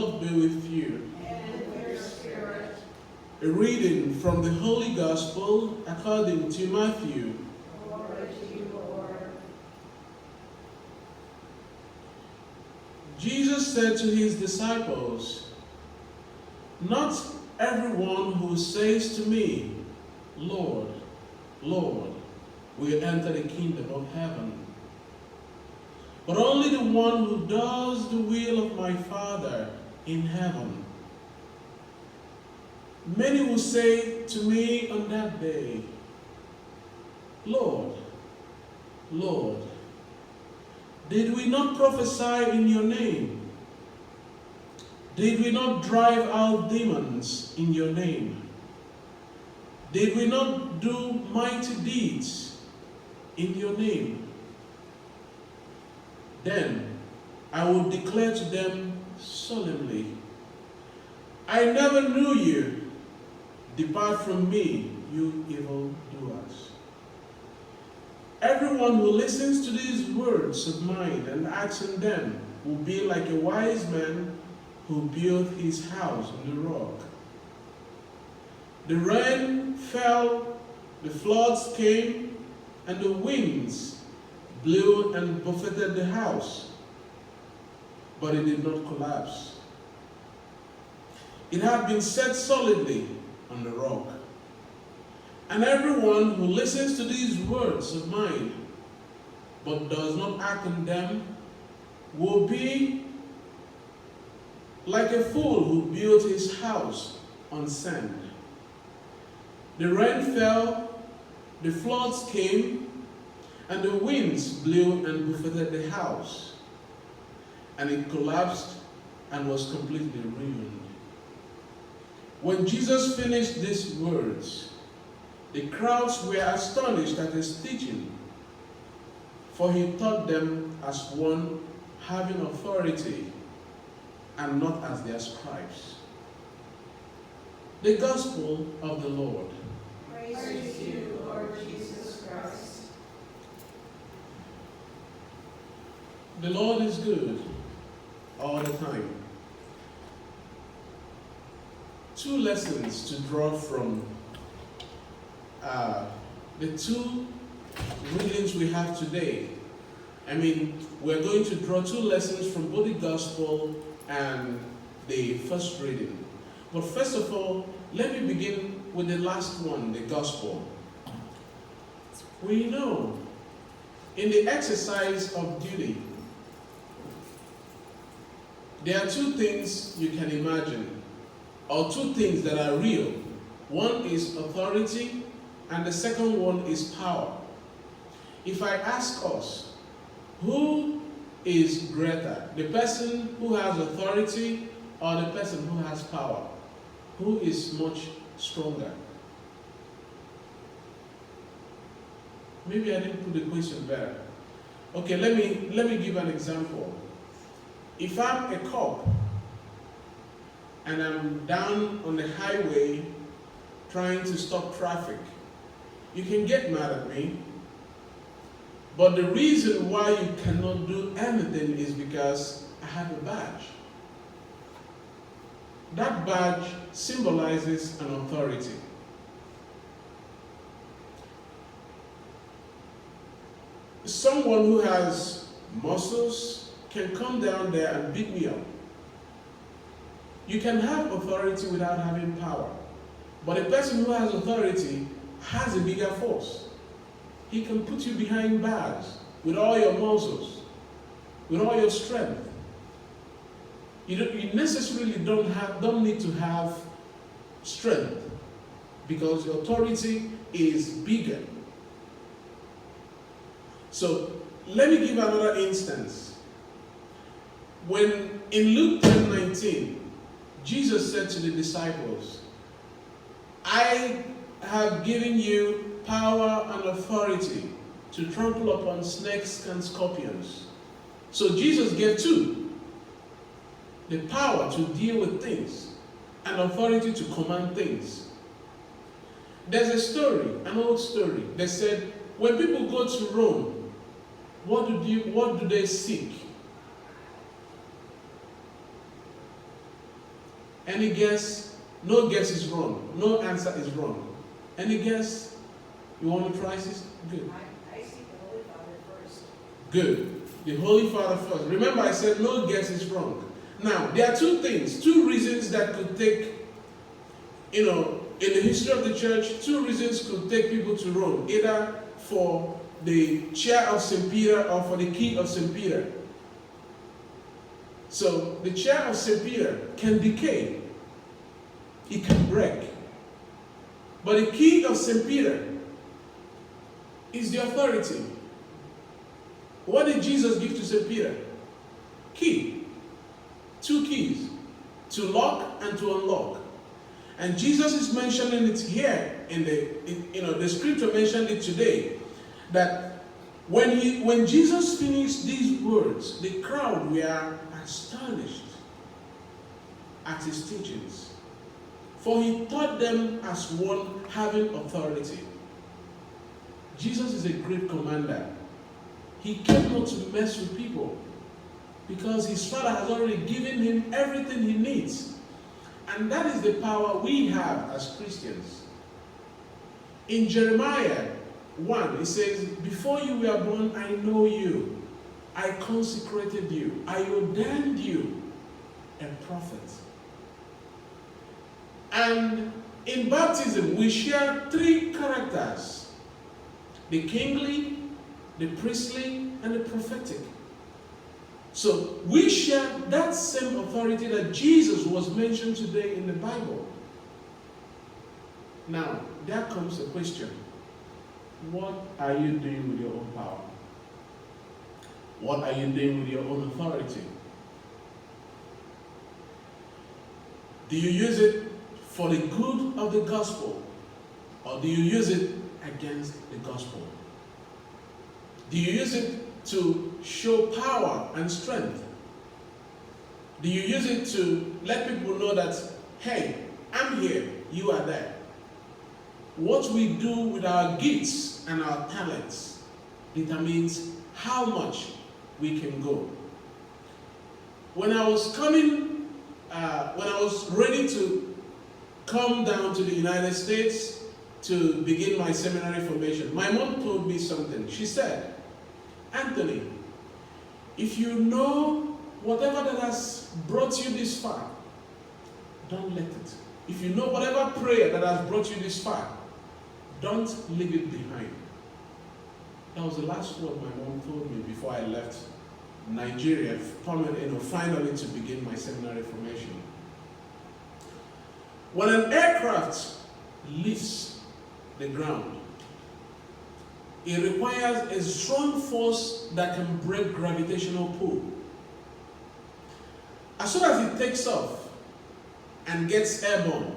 Lord be with you. And with your spirit. A reading from the Holy Gospel according to Matthew. Glory to you, Lord. Jesus said to his disciples, "Not everyone who says to me, 'Lord, Lord,' will enter the kingdom of heaven, but only the one who does the will of my Father in heaven. Many will say to me on that day, 'Lord, Lord, did we not prophesy in your name? Did we not drive out demons in your name? Did we not do mighty deeds in your name?' Then I will declare to them solemnly, 'I never knew you. Depart from me, you evildoers.' Everyone who listens to these words of mine and acts on them will be like a wise man who built his house on the rock. The rain fell, the floods came, and the winds blew and buffeted the house, but it did not collapse. It had been set solidly on the rock. And everyone who listens to these words of mine, but does not act on them, will be like a fool who built his house on sand. The rain fell, the floods came, and the winds blew and buffeted the house, and it collapsed and was completely ruined." When Jesus finished these words, the crowds were astonished at his teaching, for he taught them as one having authority and not as their scribes. The Gospel of the Lord. Praise you, Lord Jesus Christ. The Lord is good all the time. Two lessons to draw from the two readings we have today. We're going to draw two lessons from both the Gospel and the first reading. But first of all, let me begin with the last one, the Gospel. We know in the exercise of duty, there are two things you can imagine, or two things that are real. One is authority, and the second one is power. If I ask us, who is greater, the person who has authority or the person who has power? Who is much stronger? Maybe I didn't put the question better. Okay, let me give an example. If I'm a cop and I'm down on the highway trying to stop traffic, you can get mad at me, but the reason why you cannot do anything is because I have a badge. That badge symbolizes an authority. Someone who has muscles can come down there and beat me up. You can have authority without having power, but a person who has authority has a bigger force. He can put you behind bars with all your muscles, with all your strength. You necessarily don't need to have strength because your authority is bigger. So let me give another instance. When in Luke 10:19, Jesus said to the disciples, "I have given you power and authority to trample upon snakes and scorpions." So Jesus gave two: the power to deal with things and authority to command things. There's a story, an old story. They said when people go to Rome, what do they seek? Any guess? No guess is wrong. No answer is wrong. Any guess? You want to try this? Good. I see the Holy Father first. Good. The Holy Father first. Remember I said no guess is wrong. Now, there are two reasons that could take, in the history of the church, two reasons could take people to Rome. Either for the chair of St. Peter or for the key of St. Peter. So, the chair of St. Peter can decay. It can break. But the key of St. Peter is the authority. What did Jesus give to St. Peter? Key. Two keys. To lock and to unlock. And Jesus is mentioning it here in the scripture mentioned it today. That when Jesus finished these words, the crowd were astonished at his teachings. For he taught them as one having authority. Jesus is a great commander. He came not to mess with people because his Father has already given him everything he needs. And that is the power we have as Christians. In Jeremiah 1, it says, before you were born, I know you. I consecrated you. I ordained you a prophet. And in baptism, we share three characters. The kingly, the priestly, and the prophetic. So we share that same authority that Jesus was mentioned today in the Bible. Now, there comes a question. What are you doing with your own power? What are you doing with your own authority? Do you use it for the good of the gospel? Or do you use it against the gospel? Do you use it to show power and strength? Do you use it to let people know that, hey, I'm here, you are there? What we do with our gifts and our talents determines how much we can go. When I was ready to come down to the United States to begin my seminary formation, my mom told me something. She said, Anthony, if you know whatever that has brought you this far, don't let it. If you know whatever prayer that has brought you this far, don't leave it behind. That was the last word my mom told me before I left Nigeria, finally to begin my seminary formation. When an aircraft leaves the ground, it requires a strong force that can break gravitational pull. As soon as it takes off and gets airborne,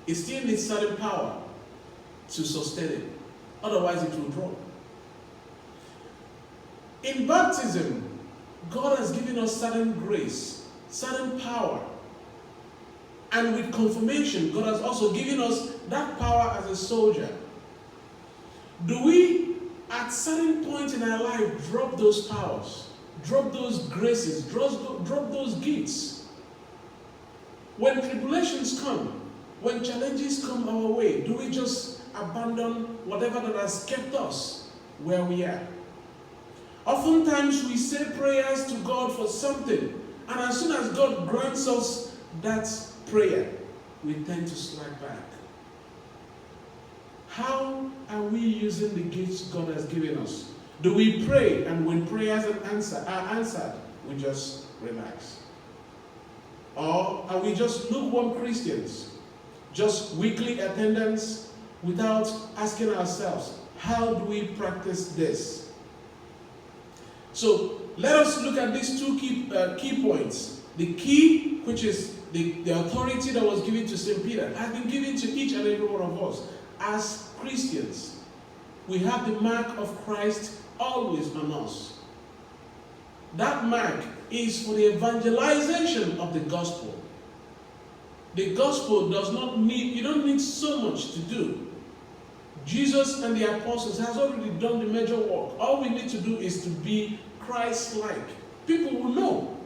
it still needs certain power to sustain it. Otherwise, it will drop. In baptism, God has given us certain grace, certain power. And with confirmation, God has also given us that power as a soldier. Do we, at certain point in our life, drop those powers, drop those graces, drop those gifts? When tribulations come, when challenges come our way, do we just abandon whatever that has kept us where we are? Oftentimes we say prayers to God for something, and as soon as God grants us that prayer, we tend to slack back. How are we using the gifts God has given us? Do we pray, and when prayers are answered, we just relax? Or are we just lukewarm Christians? Just weekly attendance without asking ourselves, how do we practice this? So let us look at these two key points. The key, which is the authority that was given to St. Peter, has been given to each and every one of us. As Christians, we have the mark of Christ always on us. That mark is for the evangelization of the gospel. The gospel does not need, you don't need so much to do. Jesus and the apostles has already done the major work. All we need to do is to be Christ-like. People will know.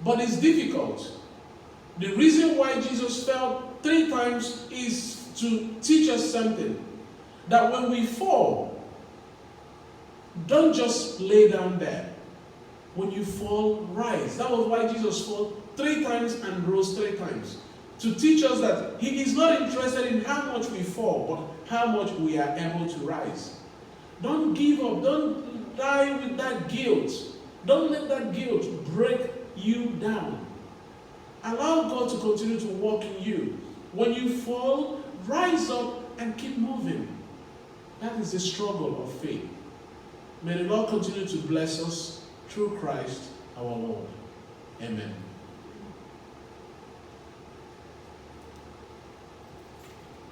But it's difficult. The reason why Jesus fell 3 times is to teach us something. That when we fall, don't just lay down there. When you fall, rise. That was why Jesus fell 3 times and rose 3 times. To teach us that he is not interested in how much we fall, but how much we are able to rise. Don't give up. Don't die with that guilt. Don't let that guilt break you down. Allow God to continue to work in you. When you fall, rise up and keep moving. That is the struggle of faith. May the Lord continue to bless us through Christ our Lord. Amen.